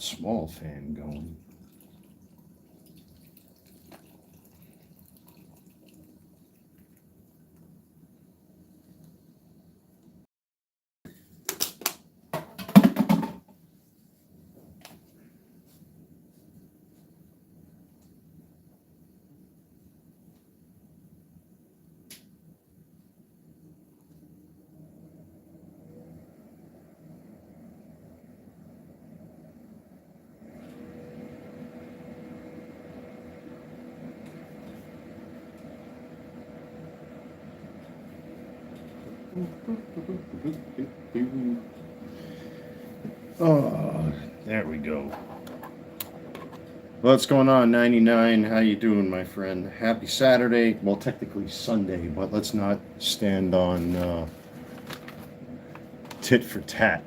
small fan going. Oh, there we go. What's going on, 99? How you doing, my friend? Happy Saturday. Well, technically Sunday, but let's not stand on tit for tat.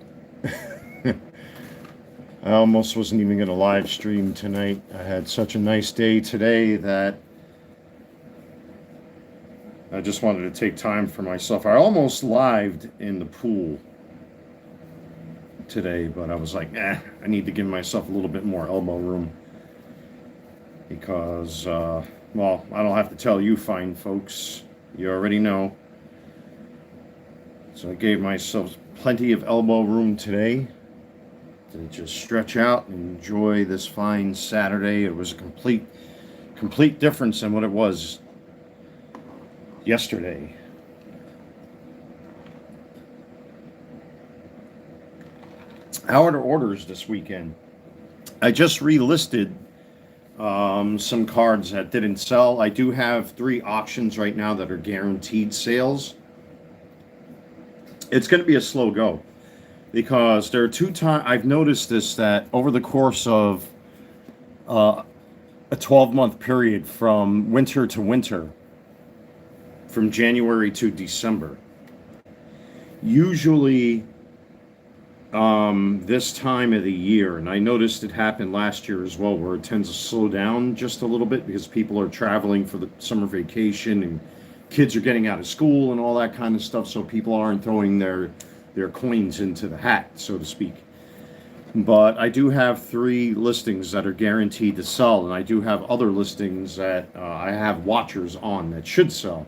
I almost wasn't even going to live stream tonight. I had such a nice day today that I just wanted to take time for myself. I almost lived in the pool today, but I was like, I need to give myself a little bit more elbow room because, well, I don't have to tell you fine folks. You already know. So I gave myself plenty of elbow room today to just stretch out and enjoy this fine Saturday. It was a complete difference than what it was yesterday. How are the orders this weekend? I just relisted some cards that didn't sell. I do have 3 auctions right now that are guaranteed sales. It's going to be a slow go because there are 2 times I've noticed this, that over the course of a 12-month period from winter to winter, from January to December, usually this time of the year, and I noticed it happened last year as well, where it tends to slow down just a little bit because people are traveling for the summer vacation and kids are getting out of school and all that kind of stuff, so people aren't throwing their coins into the hat, so to speak. But I do have 3 listings that are guaranteed to sell, and I do have other listings that I have watchers on that should sell.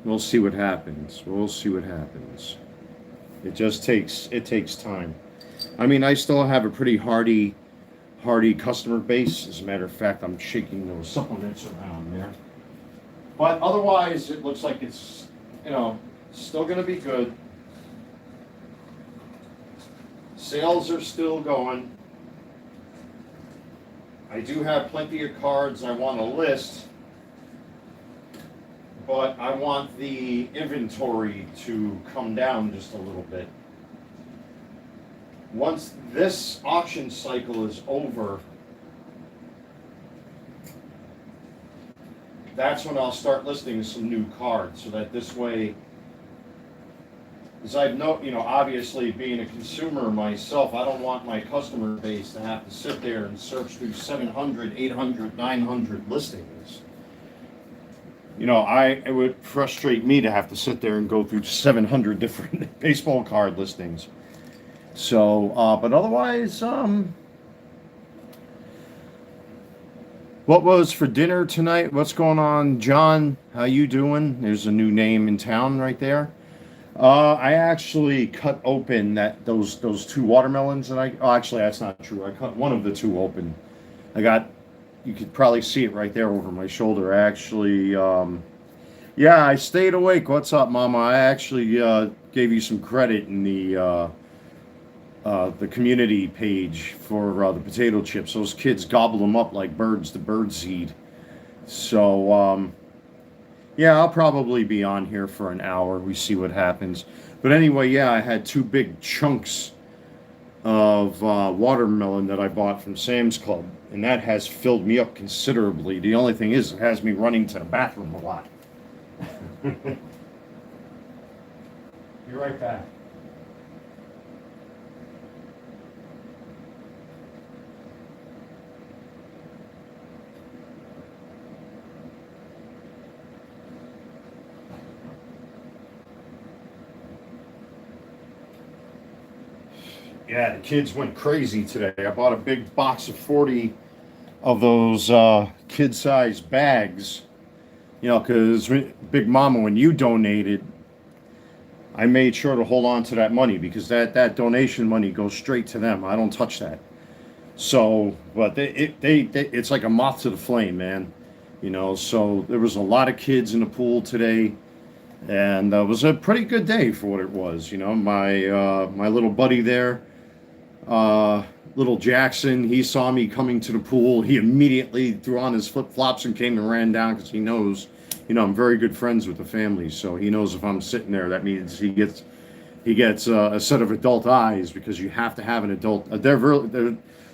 We'll see what happens. We'll see what happens. It just takes time. I mean, I still have a pretty hardy customer base. As a matter of fact, I'm shaking those supplements around there. But otherwise, it looks like it's, still going to be good. Sales are still going. I do have plenty of cards I want to list, but I want the inventory to come down just a little bit. Once this auction cycle is over, that's when I'll start listing some new cards, so that this way, as I've obviously being a consumer myself, I don't want my customer base to have to sit there and search through 700, 800, 900 listings. It would frustrate me to have to sit there and go through 700 different baseball card listings. So, but otherwise, what was for dinner tonight? What's going on, John? How you doing? There's a new name in town right there. I actually cut open those 2 watermelons, and actually that's not true. I cut one of the 2 open. You could probably see it right there over my shoulder. I actually, I stayed awake. What's up, Mama? I actually gave you some credit in the community page for the potato chips. Those kids gobble them up like birds to birdseed. So, I'll probably be on here for an hour. We see what happens. But anyway, I had 2 big chunks of watermelon that I bought from Sam's Club, and that has filled me up considerably. The only thing is, it has me running to the bathroom a lot. Be right back. Yeah, the kids went crazy today. I bought a big box of 40 of those kid-sized bags, because Big Mama, when you donated, I made sure to hold on to that money because that donation money goes straight to them. I don't touch that. So, but it's like a moth to the flame, man. So there was a lot of kids in the pool today, and it was a pretty good day for what it was. My little buddy there, uh, little Jackson, he saw me coming to the pool. He immediately threw on his flip flops and came and ran down because he knows, I'm very good friends with the family, so he knows if I'm sitting there, that means he gets a set of adult eyes because you have to have an adult.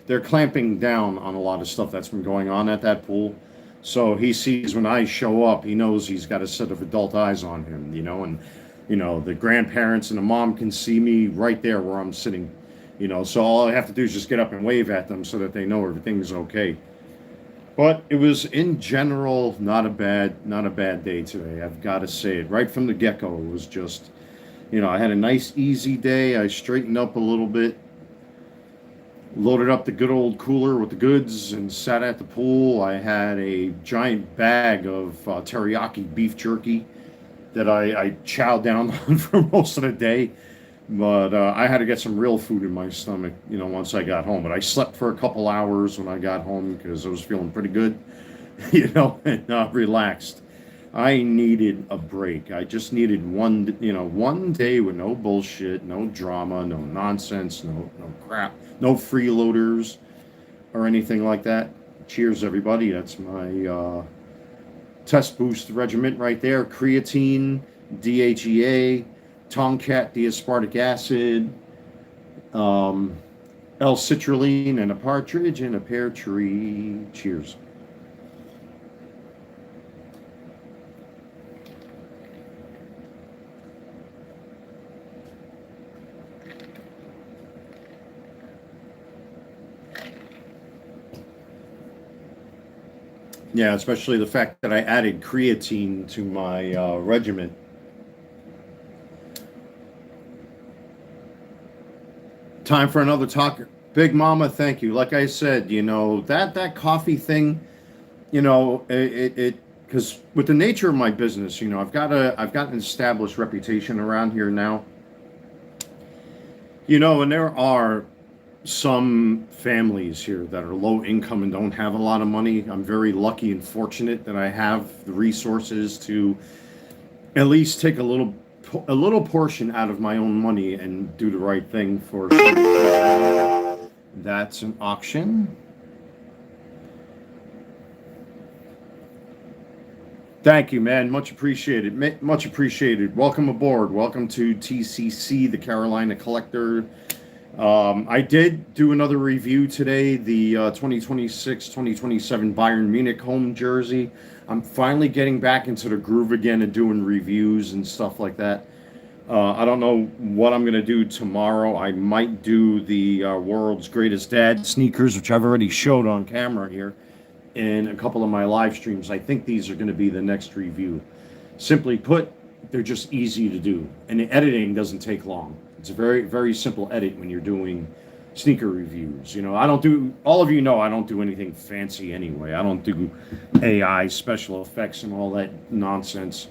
They're clamping down on a lot of stuff that's been going on at that pool. So he sees when I show up, he knows he's got a set of adult eyes on him, and the grandparents and the mom can see me right there where I'm sitting. So all I have to do is just get up and wave at them so that they know everything's okay. But it was in general not a bad day today. I've got to say it right from the get-go. It was just, I had a nice easy day. I straightened up a little bit, loaded up the good old cooler with the goods, and sat at the pool. I had a giant bag of teriyaki beef jerky that I chowed down on for most of the day. But I had to get some real food in my stomach, once I got home. But I slept for a couple hours when I got home because I was feeling pretty good, and relaxed. I needed a break. I just needed one day with no bullshit, no drama, no nonsense, no crap, no freeloaders or anything like that. Cheers, everybody. That's my test boost regiment right there. Creatine, DHEA, Tomcat D-aspartic acid, L-citrulline, and a partridge in a pear tree. Cheers. Yeah, especially the fact that I added creatine to my regimen. Time for another talk. Big Mama, thank you. Like I said, that coffee thing, it because with the nature of my business, I've got an established reputation around here now. And there are some families here that are low income and don't have a lot of money. I'm very lucky and fortunate that I have the resources to at least take a little portion out of my own money and do the right thing for some. That's an auction. Thank you, man. Much appreciated. Much appreciated. Welcome aboard. Welcome to TCC, the Carolina Collector. I did do another review today, the 2026-2027 Bayern Munich home jersey. I'm finally getting back into the groove again and doing reviews and stuff like that. I don't know what I'm going to do tomorrow. I might do the World's Greatest Dad sneakers, which I've already showed on camera here in a couple of my live streams. I think these are going to be the next review. Simply put, they're just easy to do, and the editing doesn't take long. It's a very, very simple edit when you're doing sneaker reviews. I don't do, all of I don't do anything fancy anyway. I don't do AI, special effects, and all that nonsense.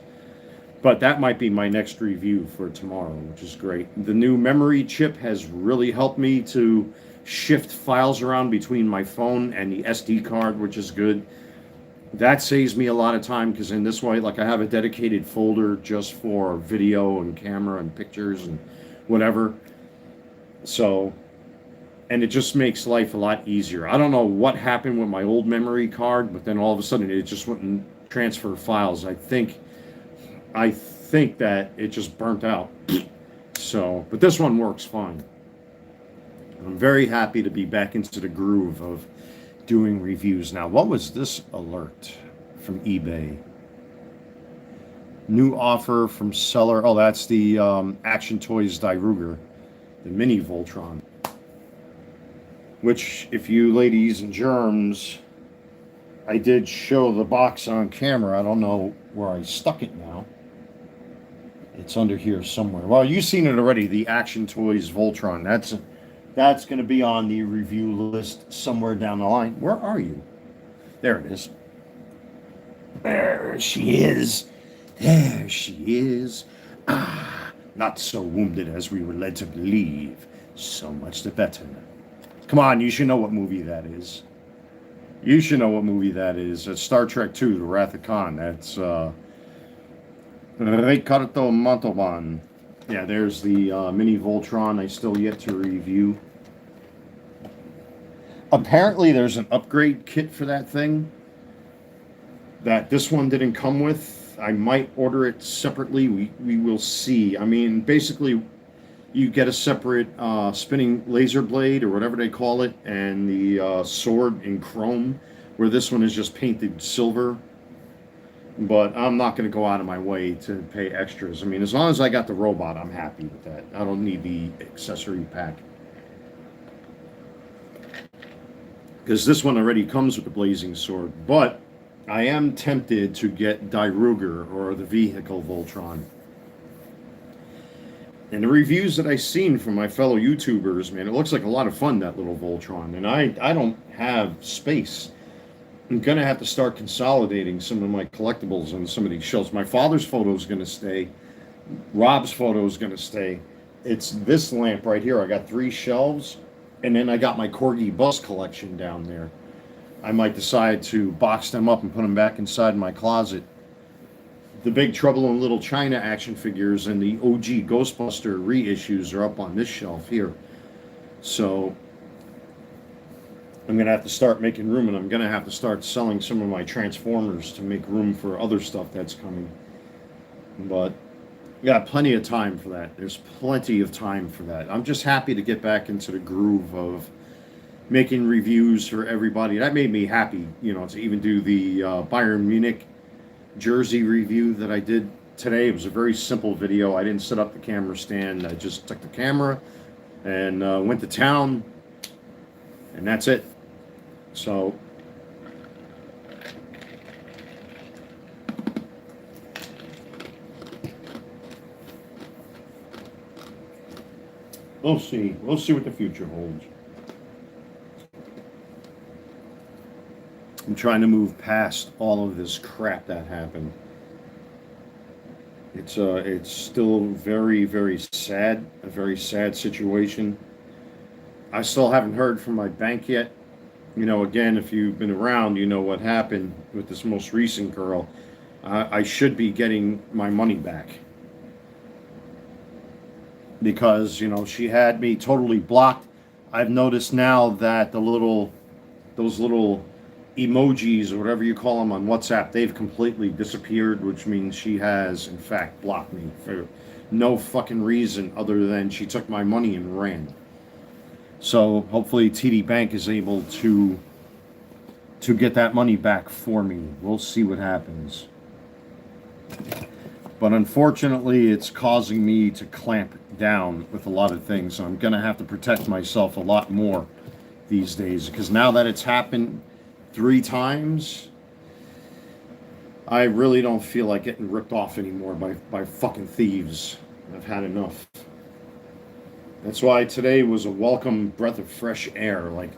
But that might be my next review for tomorrow, which is great. The new memory chip has really helped me to shift files around between my phone and the SD card, which is good. That saves me a lot of time because in this way, like I have a dedicated folder just for video and camera and pictures and whatever. So, and it just makes life a lot easier. I don't know what happened with my old memory card, but then all of a sudden it just wouldn't transfer files. I think that it just burnt out. So, but this one works fine. I'm very happy to be back into the groove of doing reviews now. What was this alert from eBay? New offer from seller. Oh, that's the Action Toys Die Ruger, the mini Voltron. Which, if you ladies and germs, I did show the box on camera. I don't know where I stuck it now. It's under here somewhere. Well, you've seen it already, the Action Toys Voltron. That's going to be on the review list somewhere down the line. Where are you? There it is. There she is. There she is. Ah, not so wounded as we were led to believe. So much the better. Come on, you should know what movie that is. You should know what movie that is. That's Star Trek II, The Wrath of Khan. That's Ricardo Montalban. Yeah, there's the mini Voltron I still yet to review. Apparently there's an upgrade kit for that thing that this one didn't come with. I might order it separately. We will see. I mean, basically, you get a separate spinning laser blade or whatever they call it, and the sword in chrome, where this one is just painted silver. But I'm not going to go out of my way to pay extras. I mean, as long as I got the robot, I'm happy with that. I don't need the accessory pack. Because this one already comes with the blazing sword. But I am tempted to get Die Ruger, or the vehicle Voltron. And the reviews that I've seen from my fellow YouTubers, man, it looks like a lot of fun, that little Voltron. And I don't have space. I'm going to have to start consolidating some of my collectibles on some of these shelves. My father's photo is going to stay. Rob's photo is going to stay. It's this lamp right here. I got 3 shelves. And then I got my Corgi bus collection down there. I might decide to box them up and put them back inside my closet. The Big Trouble in Little China action figures and the OG Ghostbuster reissues are up on this shelf here. So I'm going to have to start making room, and I'm going to have to start selling some of my Transformers to make room for other stuff that's coming. But I got plenty of time for that. There's plenty of time for that. I'm just happy to get back into the groove of making reviews for everybody. That made me happy, to even do the Bayern Munich jersey review that I did today. It was a very simple video. I didn't set up the camera stand. I just took the camera and went to town, and that's it. So we'll see. We'll see what the future holds. I'm trying to move past all of this crap that happened. It's still very, very sad, a very sad situation. I still haven't heard from my bank yet. Again, if you've been around, you know what happened with this most recent girl. I should be getting my money back. Because, she had me totally blocked. I've noticed now that those little emojis or whatever you call them on WhatsApp, they've completely disappeared, which means she has, in fact, blocked me for no fucking reason other than she took my money and ran. So hopefully TD Bank is able to get that money back for me. We'll see what happens. But unfortunately, it's causing me to clamp down with a lot of things. So I'm going to have to protect myself a lot more these days. Because now that it's happened 3 times, I really don't feel like getting ripped off anymore by fucking thieves. I've had enough. That's why today was a welcome breath of fresh air. Like,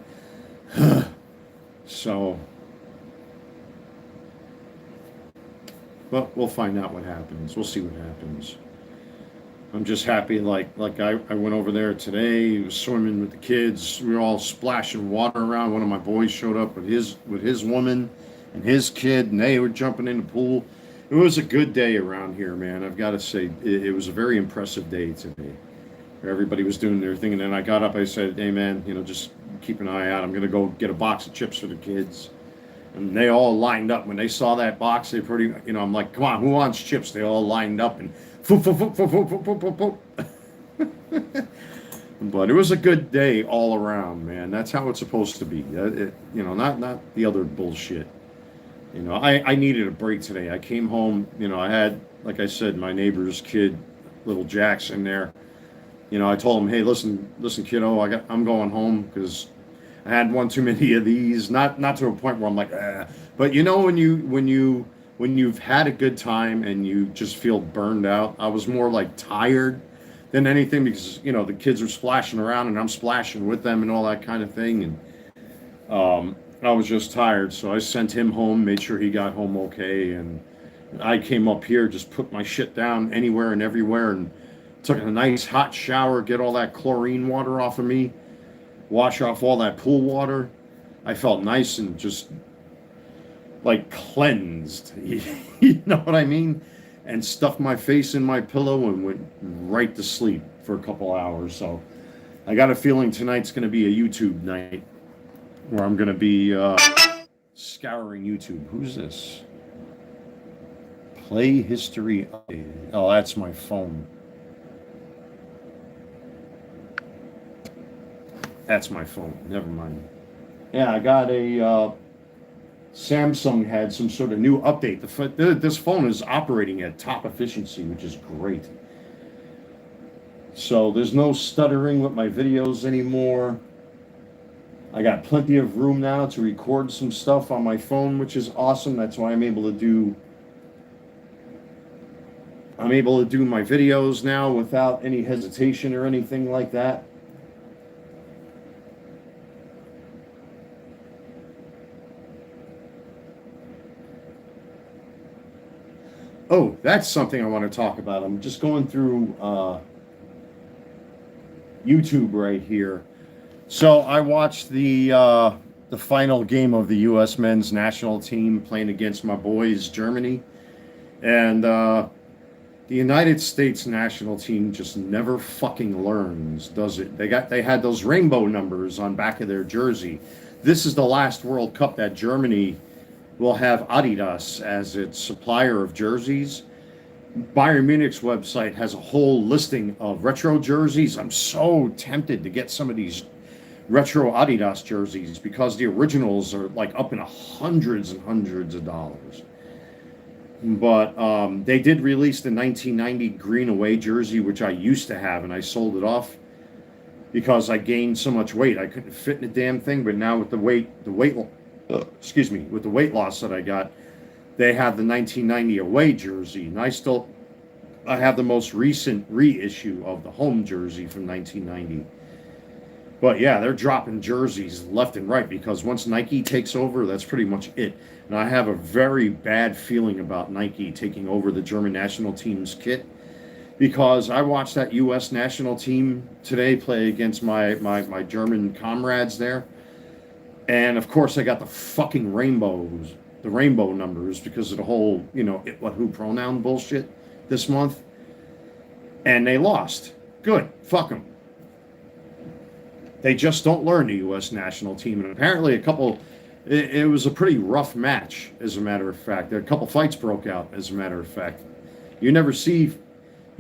so. But we'll find out what happens. We'll see what happens. I'm just happy, like I went over there today, was swimming with the kids. We were all splashing water around. One of my boys showed up with his woman and his kid, and they were jumping in the pool. It was a good day around here, man. I've got to say, it was a very impressive day today. Everybody was doing their thing, and then I got up, I said, hey man, just keep an eye out. I'm going to go get a box of chips for the kids. And they all lined up. When they saw that box, they pretty, I'm like, come on, who wants chips? They all lined up and But it was a good day all around, man. That's how it's supposed to be. Not the other bullshit. I needed a break today. I came home, I had, like I said, my neighbor's kid, little Jackson there. I told him, hey, listen, kiddo, I'm going home because I had one too many of these. Not to a point where I'm like, ah. But when you've had a good time and you just feel burned out, I was more like tired than anything, because you know the kids are splashing around and I'm splashing with them and all that kind of thing. And I was just tired, so I sent him home, made sure he got home okay, and I came up here, just put my shit down anywhere and everywhere, and took a nice hot shower, get all that chlorine water off of me, wash off all that pool water. I felt nice and just like cleansed. You know what I mean? And stuffed my face in my pillow and went right to sleep for a couple hours. So I got a feeling tonight's going to be a YouTube night where I'm going to be scouring YouTube. Who's this? Play history. Oh, that's my phone. That's my phone. Never mind. Yeah, I got a Samsung had some sort of new update. This phone is operating at top efficiency, which is great. So there's no stuttering with my videos anymore. I got plenty of room now to record some stuff on my phone, which is awesome. That's why I'm able to do my videos now without any hesitation or anything like that. Oh, that's something I want to talk about. I'm just going through YouTube right here. So I watched the final game of the U.S. men's national team playing against my boys, Germany, and the United States national team just never fucking learns, does it? They had those rainbow numbers on back of their jersey. This is the last World Cup that Germany will have Adidas as its supplier of jerseys. Bayern Munich's website has a whole listing of retro jerseys. I'm so tempted to get some of these retro Adidas jerseys because the originals are like up in hundreds and hundreds of dollars. But they did release the 1990 green away jersey, which I used to have, and I sold it off because I gained so much weight I couldn't fit in the damn thing. But now with the weight with the weight loss that I got, they have the 1990 away jersey, and I have the most recent reissue of the home jersey from 1990. But yeah, they're dropping jerseys left and right because once Nike takes over, that's pretty much it. And I have a very bad feeling about Nike taking over the German national team's kit, because I watched that U.S. national team today play against my German comrades there. And of course, I got the fucking rainbow numbers because of the whole, it, what, who pronoun bullshit this month. And they lost. Good. Fuck them. They just don't learn, the U.S. national team. And apparently it was a pretty rough match, as a matter of fact. A couple fights broke out, as a matter of fact. You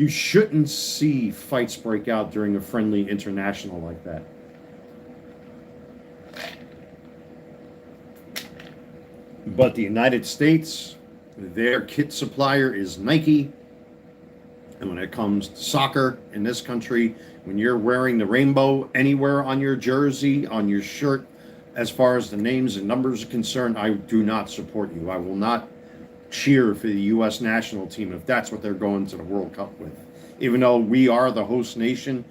shouldn't see fights break out during a friendly international like that. But the United States, their kit supplier is Nike. And when it comes to soccer in this country, when you're wearing the rainbow anywhere on your jersey, on your shirt, as far as the names and numbers are concerned, I do not support you. I will not cheer for the U.S. national team if that's what they're going to the World Cup with. Even though we are the host nation,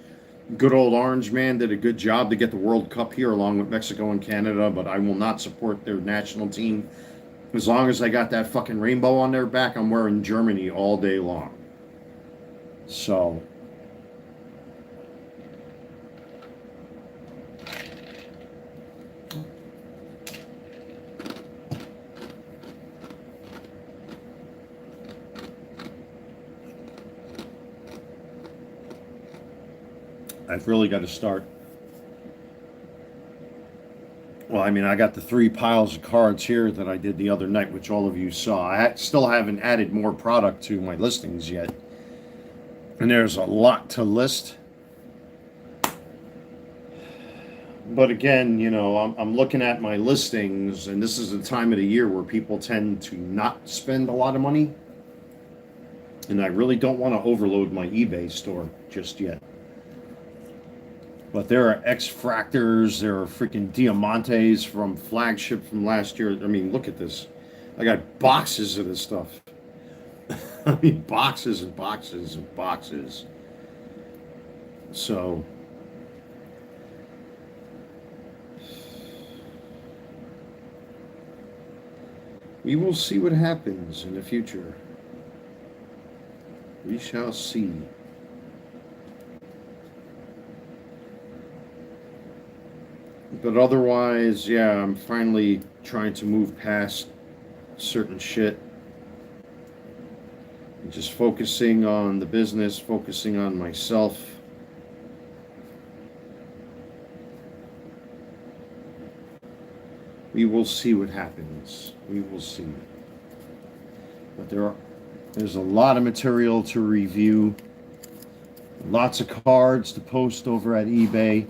good old Orange Man did a good job to get the World Cup here along with Mexico and Canada, but I will not support their national team. As long as I got that fucking rainbow on their back, I'm wearing Germany all day long. So I've really got to start. Well, I mean, I got the 3 piles of cards here that I did the other night, which all of you saw. I still haven't added more product to my listings yet. And there's a lot to list. But again, I'm looking at my listings, and this is the time of the year where people tend to not spend a lot of money. And I really don't want to overload my eBay store just yet. But there are X-Fractors, there are freaking Diamantes from Flagship from last year. I mean, look at this. I got boxes of this stuff. I mean, boxes and boxes and boxes. So we will see what happens in the future. We shall see. But otherwise, yeah, I'm finally trying to move past certain shit. And just focusing on the business, focusing on myself. We will see what happens. We will see. But there's a lot of material to review. Lots of cards to post over at eBay.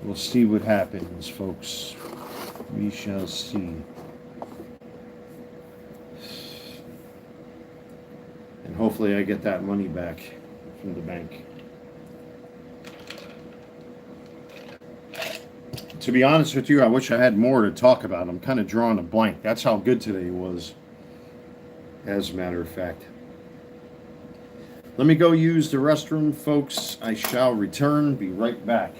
We'll see what happens, folks. We shall see. And hopefully I get that money back from the bank. To be honest with you, I wish I had more to talk about. I'm kind of drawing a blank. That's how good today was, as a matter of fact. Let me go use the restroom, folks. I shall return. Be right back.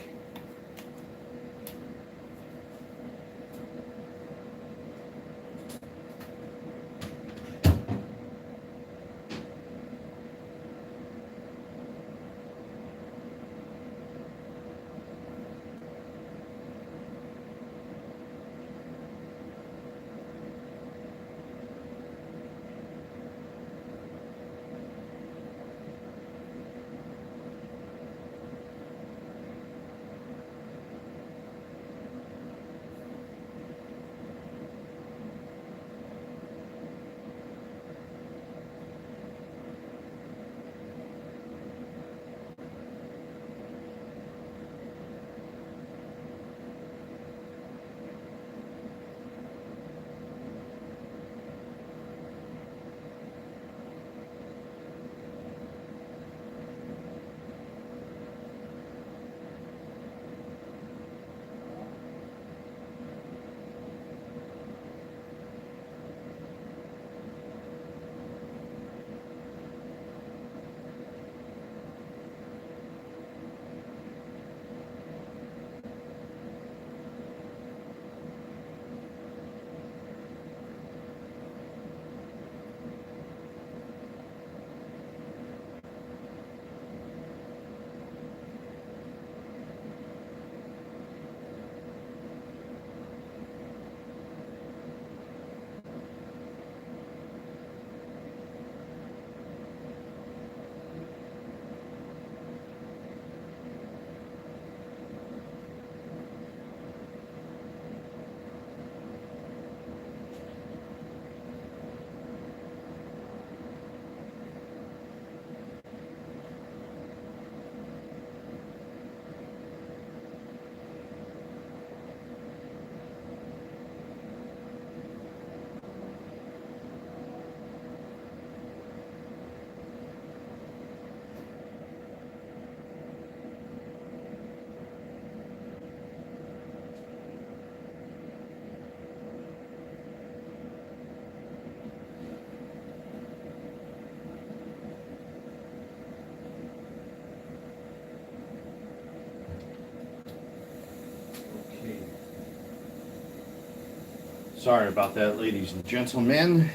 Sorry about that, ladies and gentlemen.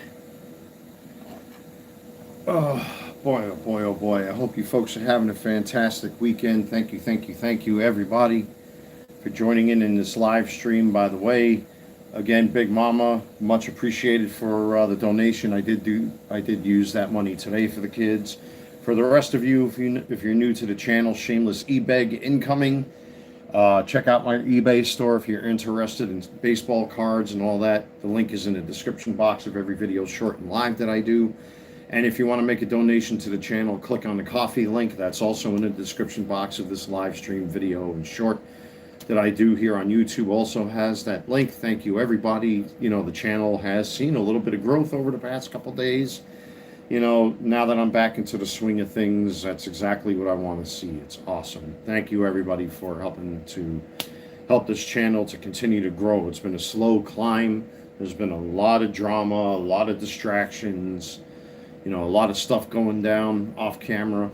Oh boy, oh boy, oh boy. I hope you folks are having a fantastic weekend. Thank you, everybody, for joining in this live stream. By the way, again, Big Mama, much appreciated for the donation. I did use that money today for the kids. For the rest of you, if you're new to the channel, Shameless eBeg incoming. Check out my eBay store if you're interested in baseball cards and all that. The link is in the description box of every video, short and live, that I do. And if you want to make a donation to the channel, click on the coffee link. That's also in the description box of this live stream video and short that I do here on YouTube. Also has that link. Thank you, everybody. You know, the channel has seen a little bit of growth over the past couple days. You know, now that I'm back into the swing of things, that's exactly what I want to see. It's awesome. Thank you, everybody, for help this channel to continue to grow. It's been a slow climb. There's been a lot of drama, a lot of distractions, you know, a lot of stuff going down off camera.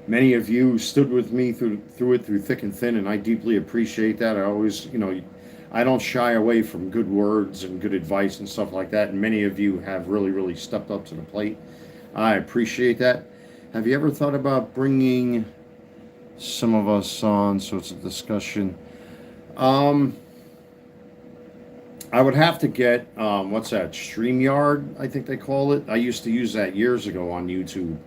Many of you stood with me through thick and thin, and I deeply appreciate that. I always, I don't shy away from good words and good advice and stuff like that. And many of you have really, really stepped up to the plate. I appreciate that. Have you ever thought about bringing some of us on so it's a discussion? I would have to get what's that? StreamYard, I think they call it. I used to use that years ago on YouTube.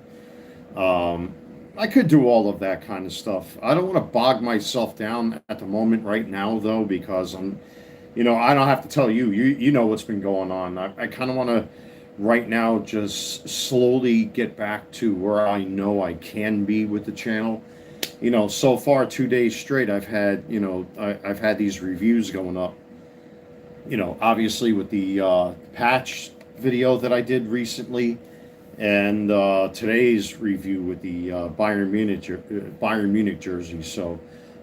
I could do all of that kind of stuff. I don't want to bog myself down at the moment right now though, because I don't have to tell you. You know what's been going on. I kind of want to right now just slowly get back to where I know I can be with the channel. So far 2 days straight I've had, I've had these reviews going up. Obviously with the patch video that I did recently, and today's review with the Bayern Munich jersey. So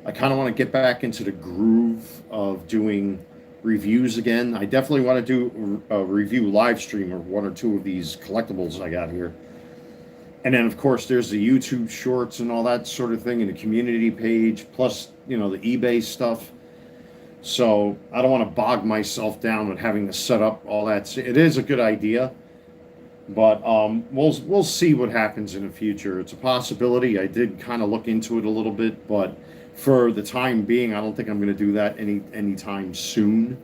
I kind of want to get back into the groove of doing reviews again. I definitely want to do a review live stream of one or two of these collectibles I got here. And then of course there's the YouTube shorts and all that sort of thing, and the community page, plus the eBay stuff. So I don't want to bog myself down with having to set up all that. It is a good idea, but we'll see what happens in the future. It's a possibility. I did kind of look into it a little bit, but for the time being, I don't think I'm going to do that anytime soon.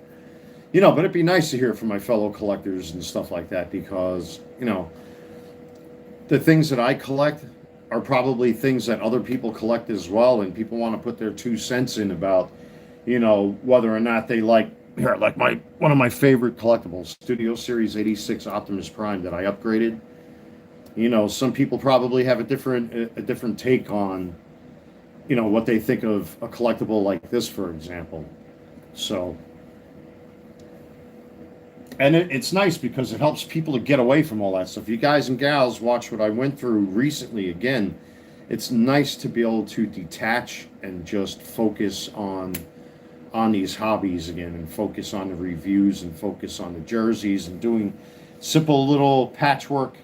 But it'd be nice to hear from my fellow collectors and stuff like that, because the things that I collect are probably things that other people collect as well, and people want to put their 2 cents in about whether or not they like one of my favorite collectibles, Studio Series 86 Optimus Prime that I upgraded. Some people probably have a different take on what they think of a collectible like this, for example. So, and it's nice because it helps people to get away from all that stuff. You guys and gals watch what I went through recently again. It's nice to be able to detach and just focus on these hobbies again, and focus on the reviews, and focus on the jerseys, and doing simple little patchwork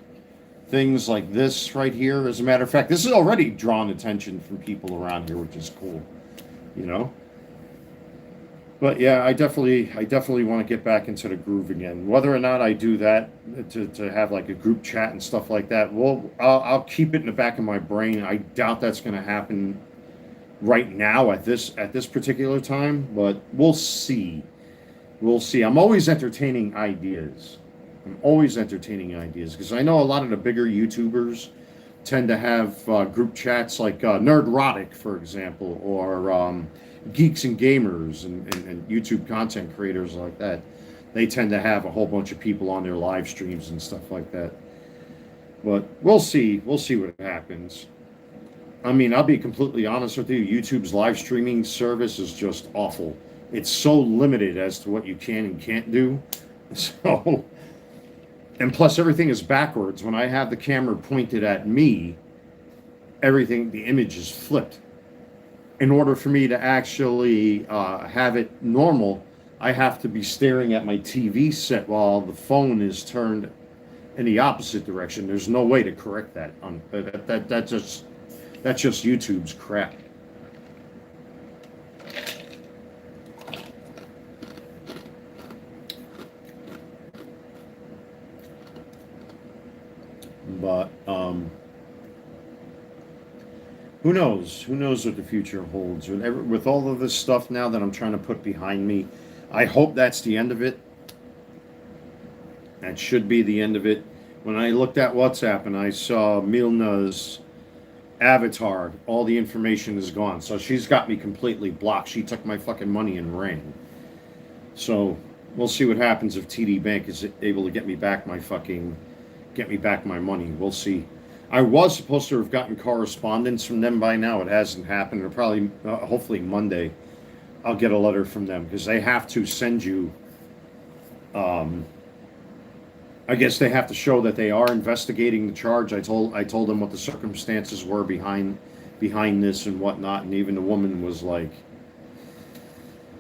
things like this right here. As a matter of fact, this has already drawn attention from people around here, which is cool, But yeah, I definitely want to get back into the groove again. Whether or not I do that to have like a group chat and stuff like that, I'll keep it in the back of my brain. I doubt that's going to happen right now at this particular time, but we'll see. I'm always entertaining ideas. Because I know a lot of the bigger YouTubers tend to have group chats like Nerdrotic, for example, or Geeks and Gamers, and YouTube content creators like that. They tend to have a whole bunch of people on their live streams and stuff like that. But we'll see what happens. I mean, I'll be completely honest with you. YouTube's live streaming service is just awful. It's so limited as to what you can and can't do. So, and plus everything is backwards. When I have the camera pointed at me, the image is flipped. In order for me to actually have it normal, I have to be staring at my TV set while the phone is turned in the opposite direction. There's no way to correct that. That's just YouTube's crap. But who knows? Who knows what the future holds? With all of this stuff now that I'm trying to put behind me, I hope that's the end of it. That should be the end of it. When I looked at WhatsApp and I saw Milna's avatar, all the information is gone. So she's got me completely blocked. She took my fucking money and ran. So we'll see what happens if TD Bank is able to get me back my money. We'll see. I was supposed to have gotten correspondence from them by now. It hasn't happened. It'll probably, hopefully Monday, I'll get a letter from them, because they have to send you, I guess they have to show that they are investigating the charge. I told them what the circumstances were behind this and whatnot, and even the woman was like,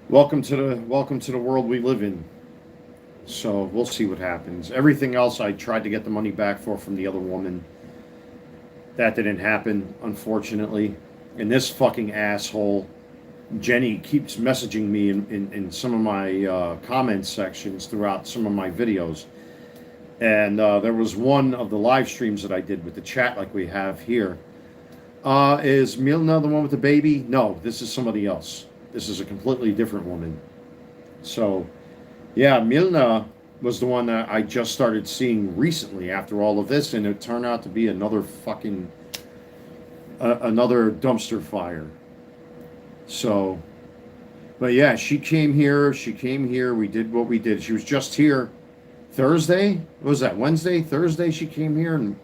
welcome to the world we live in. So we'll see what happens. Everything else I tried to get the money back from the other woman. That didn't happen, unfortunately. And this fucking asshole, Jenny, keeps messaging me in some of my comment sections throughout some of my videos. And there was one of the live streams that I did with the chat like we have here. Is Milna the one with the baby? No, this is somebody else. This is a completely different woman. So, yeah, Milna was the one that I just started seeing recently after all of this, and it turned out to be another fucking another dumpster fire. So, but yeah, she came here. She came here. We did what we did. She was just here Thursday. What was that? Wednesday, Thursday. She came here, and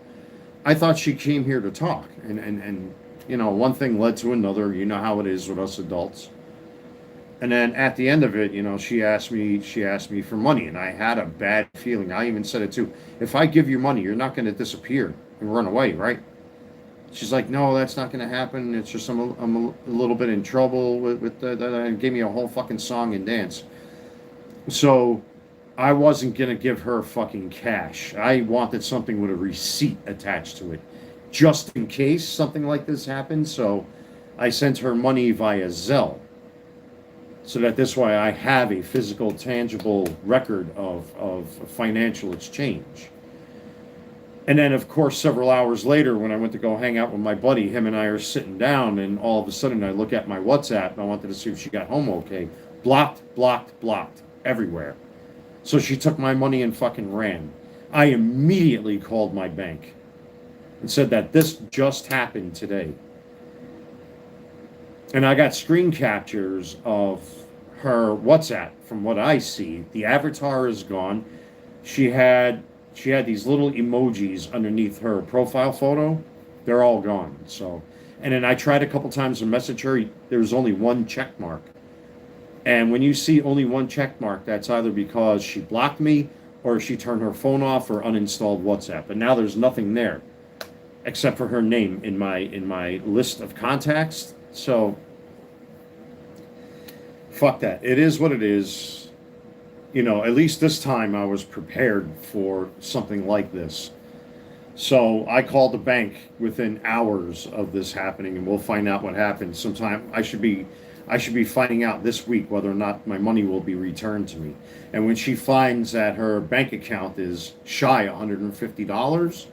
I thought she came here to talk. And you know, one thing led to another. You know how it is with us adults. And then at the end of it, you know, she asked me for money, and I had a bad feeling. I even said it too. If I give you money, you're not going to disappear and run away, right? She's like, no, that's not going to happen. It's just I'm a little bit in trouble with that. And gave me a whole fucking song and dance. So I wasn't going to give her fucking cash. I wanted something with a receipt attached to it, just in case something like this happened. So I sent her money via Zelle, so that this way I have a physical, tangible record of financial exchange. And then, of course, several hours later, when I went to go hang out with my buddy, him and I are sitting down, and all of a sudden I look at my WhatsApp, and I wanted to see if she got home okay. Blocked, blocked, blocked, everywhere. So she took my money and fucking ran. I immediately called my bank and said that this just happened today. And I got screen captures of her WhatsApp from what I see. The avatar is gone. She had these little emojis underneath her profile photo. They're all gone. So, and then I tried a couple times to message her. There was only one check mark. And when you see only one check mark, that's either because she blocked me or she turned her phone off or uninstalled WhatsApp. And now there's nothing there except for her name in my list of contacts. So, fuck that. It is what it is. You know, at least this time I was prepared for something like this. So I called the bank within hours of this happening, and we'll find out what happened. Sometime I should be finding out this week whether or not my money will be returned to me. And when she finds that her bank account is shy $150,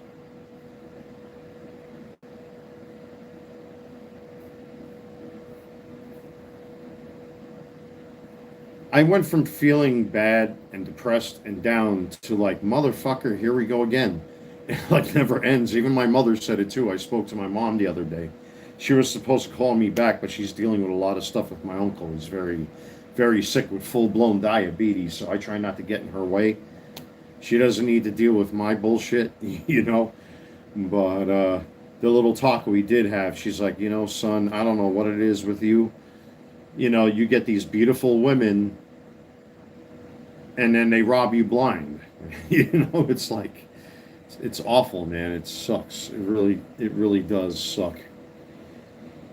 I went from feeling bad and depressed and down to like, motherfucker, here we go again. It like never ends. Even my mother said it too. I spoke to my mom the other day. She was supposed to call me back, but she's dealing with a lot of stuff with my uncle. He's very, very sick with full-blown diabetes, so I try not to get in her way. She doesn't need to deal with my bullshit, you know. But the little talk we did have, she's like, you know, son, I don't know what it is with you. You know, you get these beautiful women and then they rob you blind. You know, it's like, it's awful, man. It sucks. It really does suck.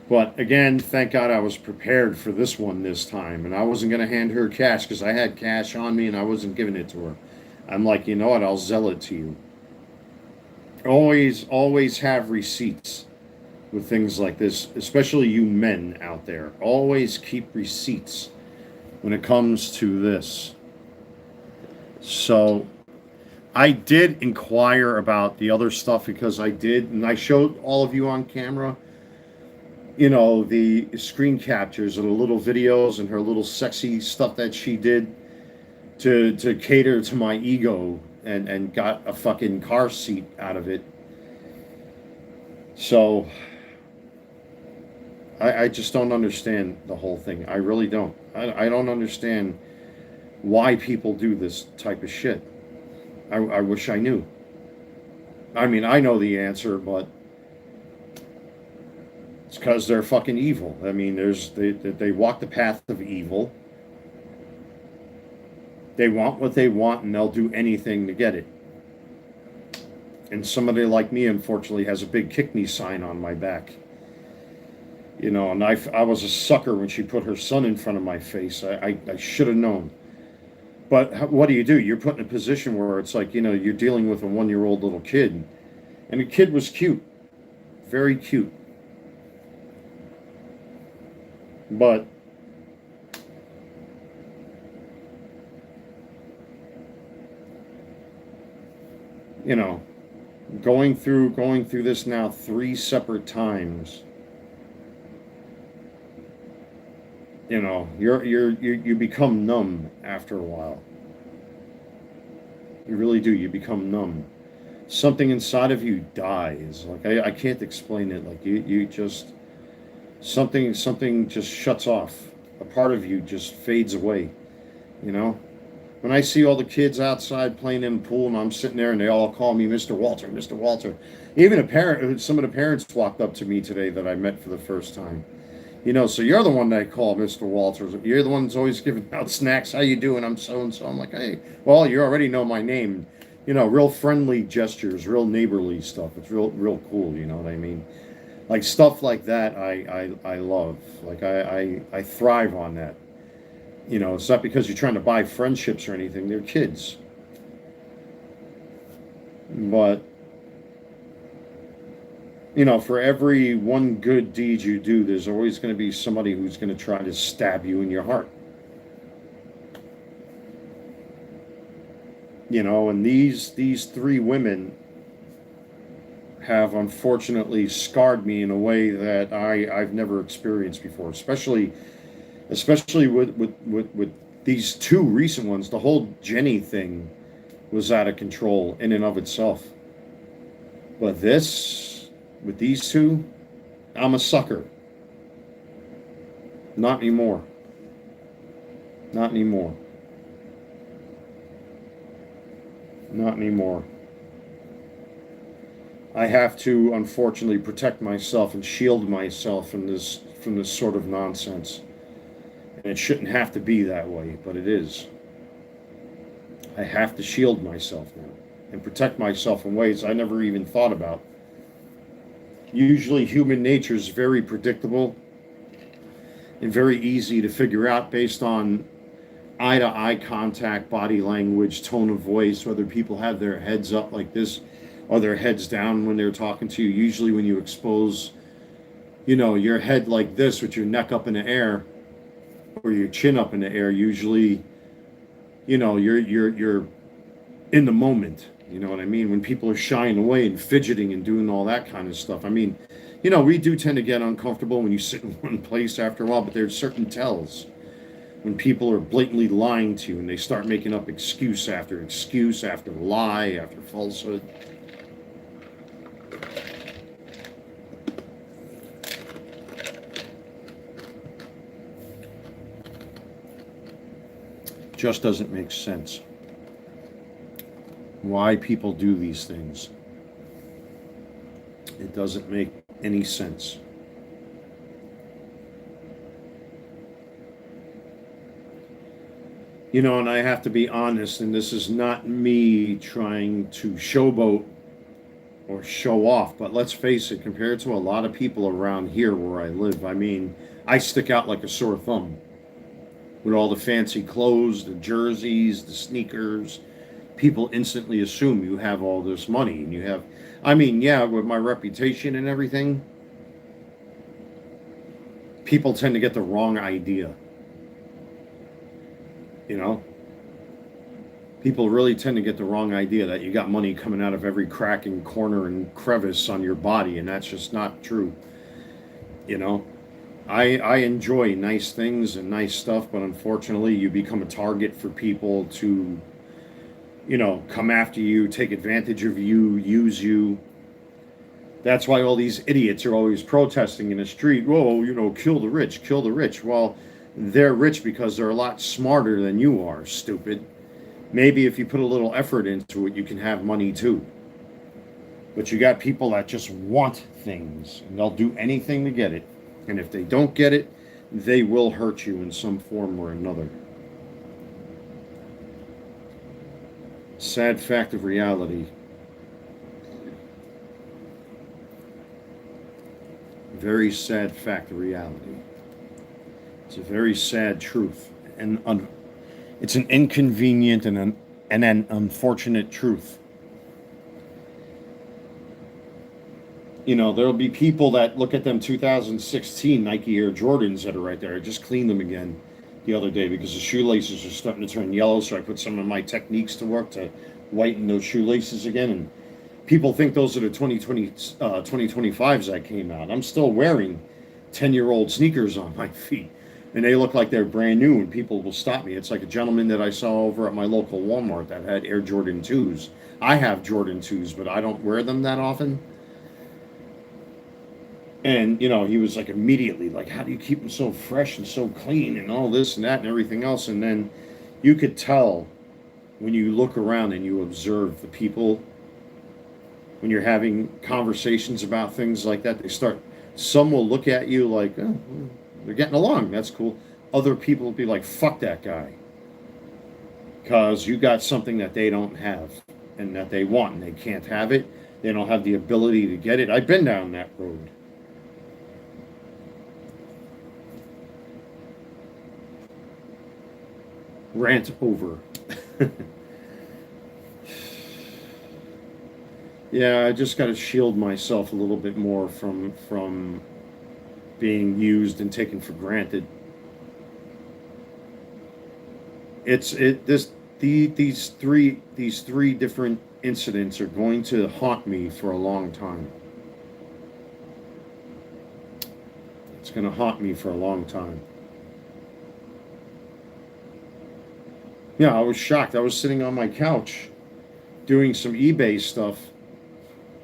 But again, thank God I was prepared for this one this time. And I wasn't going to hand her cash because I had cash on me and I wasn't giving it to her. I'm like, you know what? I'll sell it to you. Always have receipts with things like this, especially you men out there. Always keep receipts when it comes to this. So I did inquire about the other stuff because I did, and I showed all of you on camera, you know, the screen captures of the little videos and her little sexy stuff that she did to cater to my ego and got a fucking car seat out of it. So I just don't understand the whole thing. I really don't. I don't understand why people do this type of shit. I wish I knew. I mean, I know the answer, but it's because they're fucking evil. I mean, they walk the path of evil. They want what they want, and they'll do anything to get it. And somebody like me, unfortunately, has a big kick me sign on my back. You know, and I was a sucker when she put her son in front of my face. I should have known. But what do? You're put in a position where it's like, you know, you're dealing with a 1-year-old little kid. And the kid was cute very cute. But you know, going through this now 3 separate times, you become numb after a while. You really do. You become numb. Something inside of you dies. Like I can't explain it. Like you just something just shuts off. A part of you just fades away. You know. When I see all the kids outside playing in the pool, and I'm sitting there, and they all call me Mr. Walter, Mr. Walter. Even some of the parents walked up to me today that I met for the first time. So you're the one that I call Mr. Walters. You're the one that's always giving out snacks. How you doing? I'm so and so. I'm like, hey, well, you already know my name. Real friendly gestures, real neighborly stuff. It's real cool. You know what I mean? Like stuff like that, I love. Like I thrive on that. It's not because you're trying to buy friendships or anything. They're kids. But for every one good deed you do, there's always going to be somebody who's going to try to stab you in your heart. And these 3 women have unfortunately scarred me in a way that I've never experienced before, especially with these 2 recent ones. The whole Jenny thing was out of control in and of itself. But with these 2, I'm a sucker. Not anymore. Not anymore. Not anymore. I have to, unfortunately, protect myself and shield myself from this sort of nonsense. And it shouldn't have to be that way, but it is. I have to shield myself now and protect myself in ways I never even thought about. Usually human nature is very predictable and very easy to figure out based on eye-to-eye contact, body language, tone of voice, whether people have their heads up like this or their heads down when they're talking to you. Usually when you expose, your head like this with your neck up in the air or your chin up in the air, usually, you're in the moment. You know what I mean? When people are shying away and fidgeting and doing all that kind of stuff. I mean, we do tend to get uncomfortable when you sit in one place after a while, but there's certain tells when people are blatantly lying to you and they start making up excuse after lie after falsehood. Just doesn't make sense. Why people do these things. It doesn't make any sense. And I have to be honest, and this is not me trying to showboat or show off, but let's face it, compared to a lot of people around here where I live, I mean, I stick out like a sore thumb. With all the fancy clothes, the jerseys, the sneakers, people instantly assume you have all this money. And with my reputation and everything, people tend to get the wrong idea. People really tend to get the wrong idea that you got money coming out of every crack and corner and crevice on your body, and that's just not true. I enjoy nice things and nice stuff, but unfortunately you become a target for people to, come after you, take advantage of you, use you. That's why all these idiots are always protesting in the street. Whoa, kill the rich, kill the rich. Well, they're rich because they're a lot smarter than you are, stupid. Maybe if you put a little effort into it, you can have money too. But you got people that just want things, and they'll do anything to get it. And if they don't get it, they will hurt you in some form or another. Sad fact of reality. Very sad fact of reality. It's a very sad truth. And it's an inconvenient and an unfortunate truth. There'll be people that look at them 2016 Nike Air Jordans that are right there. I just cleaned them again the other day because the shoelaces are starting to turn yellow. So I put some of my techniques to work to whiten those shoelaces again. And people think those are the 2025s that came out. I'm still wearing 10-year-old sneakers on my feet. And they look like they're brand new, and people will stop me. It's like a gentleman that I saw over at my local Walmart that had Air Jordan 2s. I have Jordan 2s, but I don't wear them that often. And, he was like immediately like, how do you keep them so fresh and so clean and all this and that and everything else? And then you could tell when you look around and you observe the people, when you're having conversations about things like that, some will look at you like, oh, they're getting along. That's cool. Other people will be like, fuck that guy. Because you got something that they don't have and that they want and they can't have it. They don't have the ability to get it. I've been down that road. Rant over. Yeah, I just got to shield myself a little bit more from being used and taken for granted. These three different incidents are going to haunt me for a long time. It's going to haunt me for a long time. Yeah, I was shocked. I was sitting on my couch doing some eBay stuff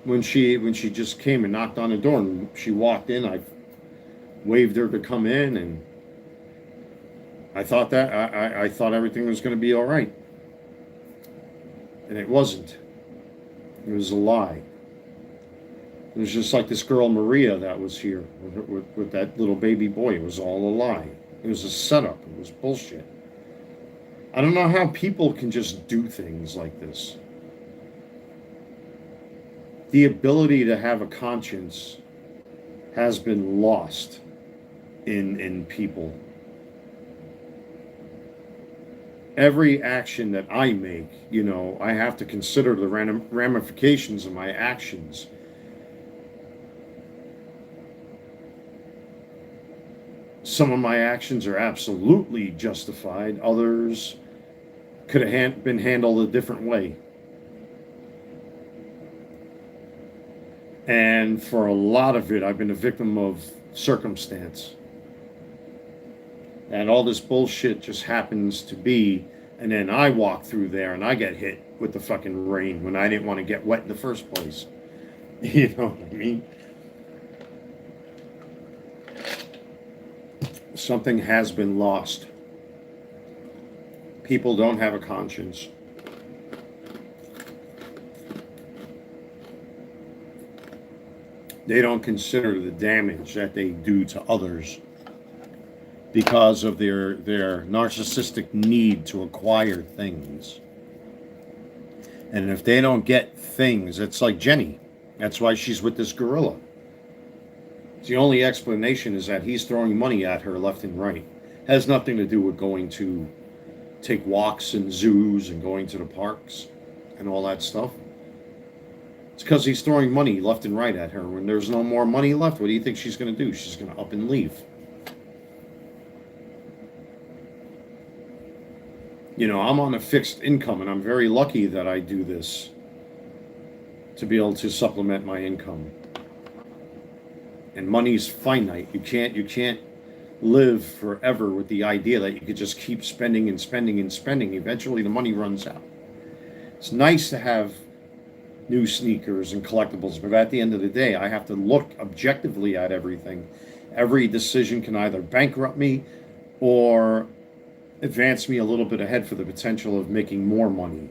when she just came and knocked on the door, and she walked in. I waved her to come in, and I thought I thought everything was going to be all right, and it wasn't. It was a lie. It was just like this girl Maria that was here with that little baby boy. It was all a lie. It was a setup. It was bullshit. I don't know how people can just do things like this. The ability to have a conscience has been lost in people. Every action that I make, I have to consider the ramifications of my actions. Some of my actions are absolutely justified. Others could have been handled a different way. And for a lot of it, I've been a victim of circumstance. And all this bullshit just happens to be, and then I walk through there and I get hit with the fucking rain when I didn't want to get wet in the first place. You know what I mean? Something has been lost. People don't have a conscience. They don't consider the damage that they do to others because of their narcissistic need to acquire things. And if they don't get things, it's like Jenny. That's why she's with this gorilla. The only explanation is that he's throwing money at her left and right. Has nothing to do with going to take walks in zoos and going to the parks and all that stuff. It's because he's throwing money left and right at her. When there's no more money left, what do you think she's going to do? She's going to up and leave. I'm on a fixed income, and I'm very lucky that I do this to be able to supplement my income. And money's finite. You can't live forever with the idea that you could just keep spending and spending and spending. Eventually the money runs out. It's nice to have new sneakers and collectibles, but at the end of the day, I have to look objectively at everything. Every decision can either bankrupt me or advance me a little bit ahead for the potential of making more money.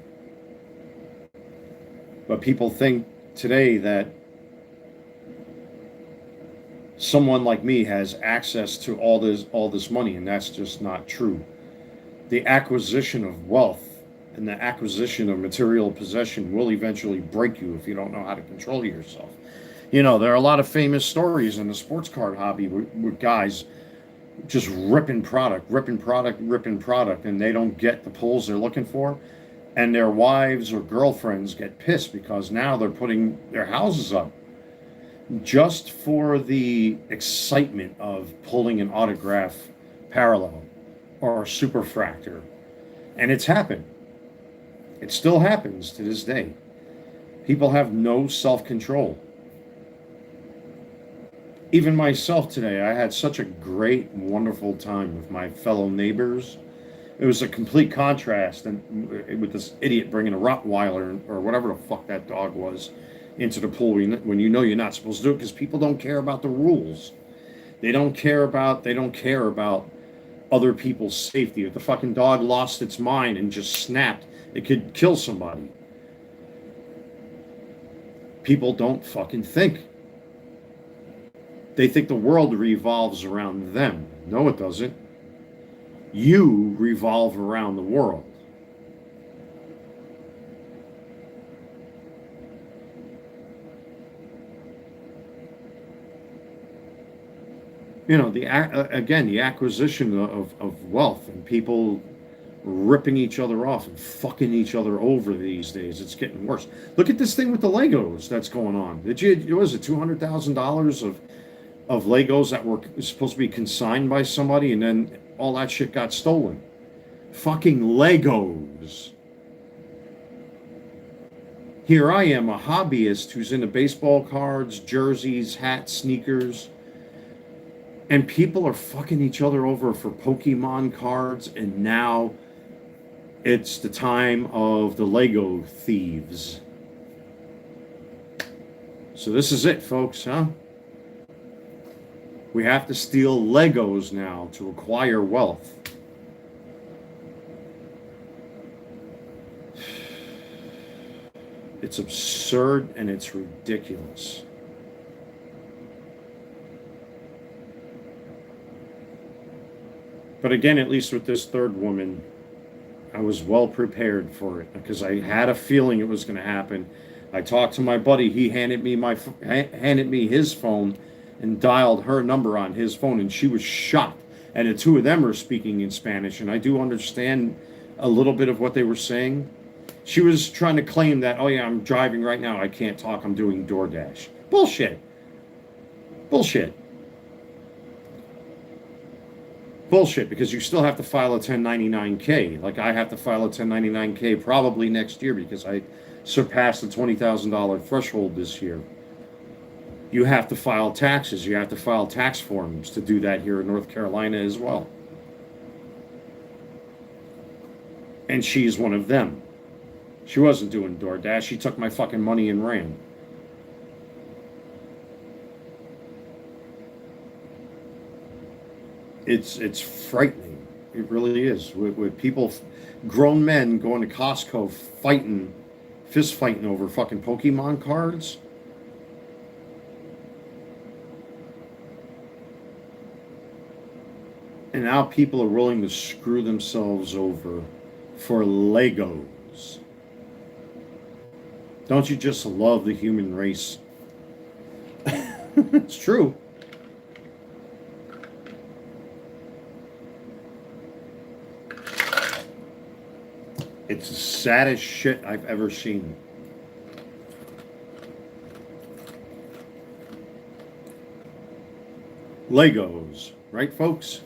But people think today that someone like me has access to all this money, and that's just not true. The acquisition of wealth and the acquisition of material possession will eventually break you if you don't know how to control yourself. There are a lot of famous stories in the sports card hobby with guys just ripping product, and they don't get the pulls they're looking for. And their wives or girlfriends get pissed because now they're putting their houses up. just for the excitement of pulling an autograph parallel or a superfractor. And it's happened. It still happens to this day. People have no self-control. Even myself today, I had such a great, wonderful time with my fellow neighbors. It was a complete contrast with this idiot bringing a Rottweiler or whatever the fuck that dog was into the pool when you know you're not supposed to do it, because people don't care about the rules. They don't care about other people's safety. If the fucking dog lost its mind and just snapped, it could kill somebody. People don't fucking think. They think the world revolves around them. No, it doesn't. You revolve around the world. You know, the acquisition of wealth and people ripping each other off and fucking each other over these days. It's getting worse. Look at this thing with the Legos that's going on. Was it $200,000 of Legos that were supposed to be consigned by somebody, and then all that shit got stolen? Fucking Legos. Here I am, a hobbyist who's into baseball cards, jerseys, hats, sneakers, and people are fucking each other over for Pokemon cards, and now it's the time of the Lego thieves. So this is it, folks, huh? We have to steal Legos now to acquire wealth. It's absurd and it's ridiculous. But again, at least with this third woman, I was well prepared for it because I had a feeling it was going to happen. I talked to my buddy. He handed me his phone and dialed her number on his phone, and she was shocked. And the two of them are speaking in Spanish, and I do understand a little bit of what they were saying. She was trying to claim that, oh yeah, I'm driving right now, I can't talk, I'm doing DoorDash. Bullshit. Bullshit. Bullshit, because you still have to file a 1099-K. Like I have to file a 1099-K probably next year because I surpassed the $20,000 threshold this year. You have to file taxes. You have to file tax forms to do that here in North Carolina as well. And she's one of them. She wasn't doing DoorDash. She took my fucking money and ran. It's frightening. It really is. With people, grown men going to Costco fist fighting over fucking Pokemon cards. And now people are willing to screw themselves over for Legos. Don't you just love the human race? It's true. It's the saddest shit I've ever seen. Legos, right, folks?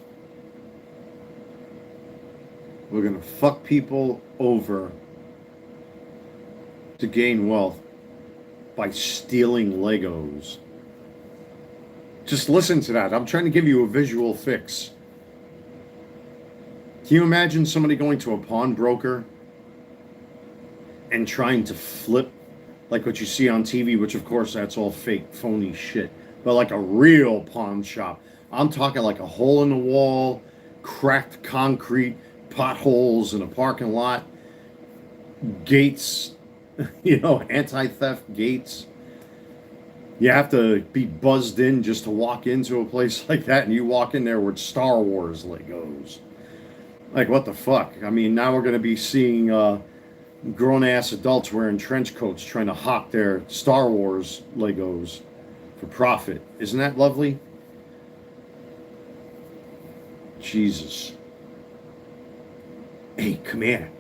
We're going to fuck people over to gain wealth by stealing Legos. Just listen to that. I'm trying to give you a visual fix. Can you imagine somebody going to a pawnbroker and trying to flip like what you see on TV, which of course that's all fake, phony shit, but like a real pawn shop? I'm talking like a hole in the wall, cracked concrete, potholes in a parking lot, gates, anti-theft gates. You have to be buzzed in just to walk into a place like that, and you walk in there with Star Wars Legos. Like, what the fuck? I mean, now we're going to be seeing grown-ass adults wearing trench coats trying to hawk their Star Wars Legos for profit. Isn't that lovely? Jesus. Hey, come here.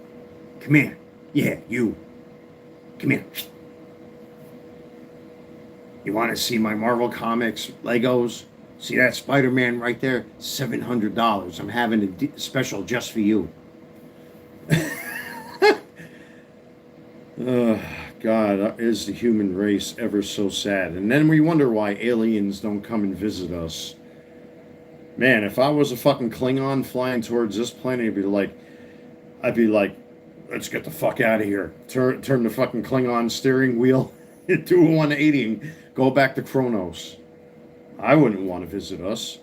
Come here. Yeah, you. Come here. You want to see my Marvel Comics Legos? See that Spider-Man right there? $700. I'm having a special just for you. God, is the human race ever so sad? And then we wonder why aliens don't come and visit us. Man, if I was a fucking Klingon flying towards this planet, I'd be like, let's get the fuck out of here. Turn the fucking Klingon steering wheel into a 180 and go back to Kronos. I wouldn't want to visit us.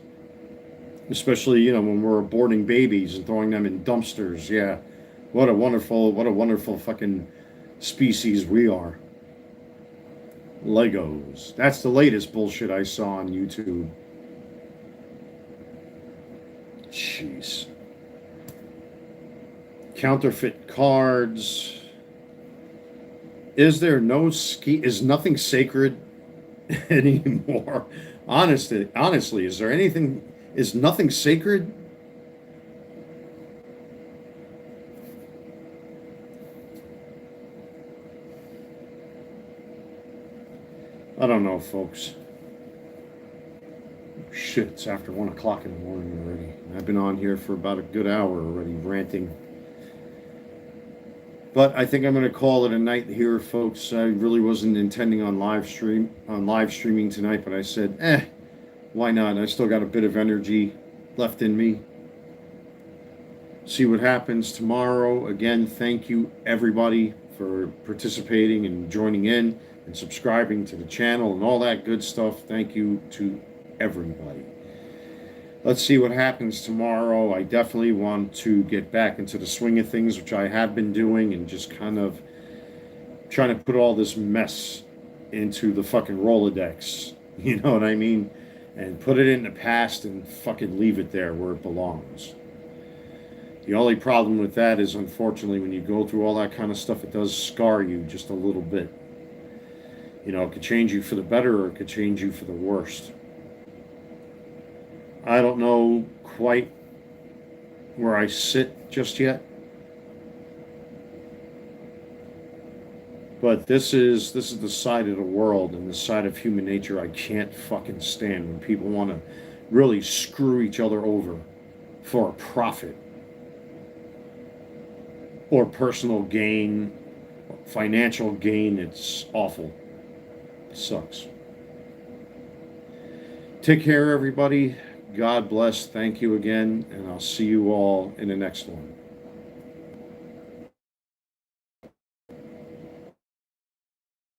Especially, when we're aborting babies and throwing them in dumpsters. Yeah. What a wonderful fucking species we are. Legos. That's the latest bullshit I saw on YouTube. Jeez. Counterfeit cards. Is nothing sacred anymore? Honestly, is nothing sacred? I don't know, folks. Shit, it's after 1 o'clock in the morning already. I've been on here for about a good hour already ranting. But I think I'm going to call it a night here, folks. I really wasn't intending on live streaming tonight, but I said, why not? I still got a bit of energy left in me. See what happens tomorrow. Again, thank you everybody for participating and joining in and subscribing to the channel and all that good stuff. Thank you to everybody. Let's see what happens tomorrow. I definitely want to get back into the swing of things, which I have been doing, and just kind of trying to put all this mess into the fucking Rolodex. You know what I mean? And put it in the past and fucking leave it there where it belongs. The only problem with that is, unfortunately, when you go through all that kind of stuff, it does scar you just a little bit. It could change you for the better or it could change you for the worst. I don't know quite where I sit just yet. But this is the side of the world and the side of human nature I can't fucking stand, when people want to really screw each other over for a profit or personal gain, financial gain. It's awful. It sucks. Take care, everybody. God bless. Thank you again, and I'll see you all in the next one.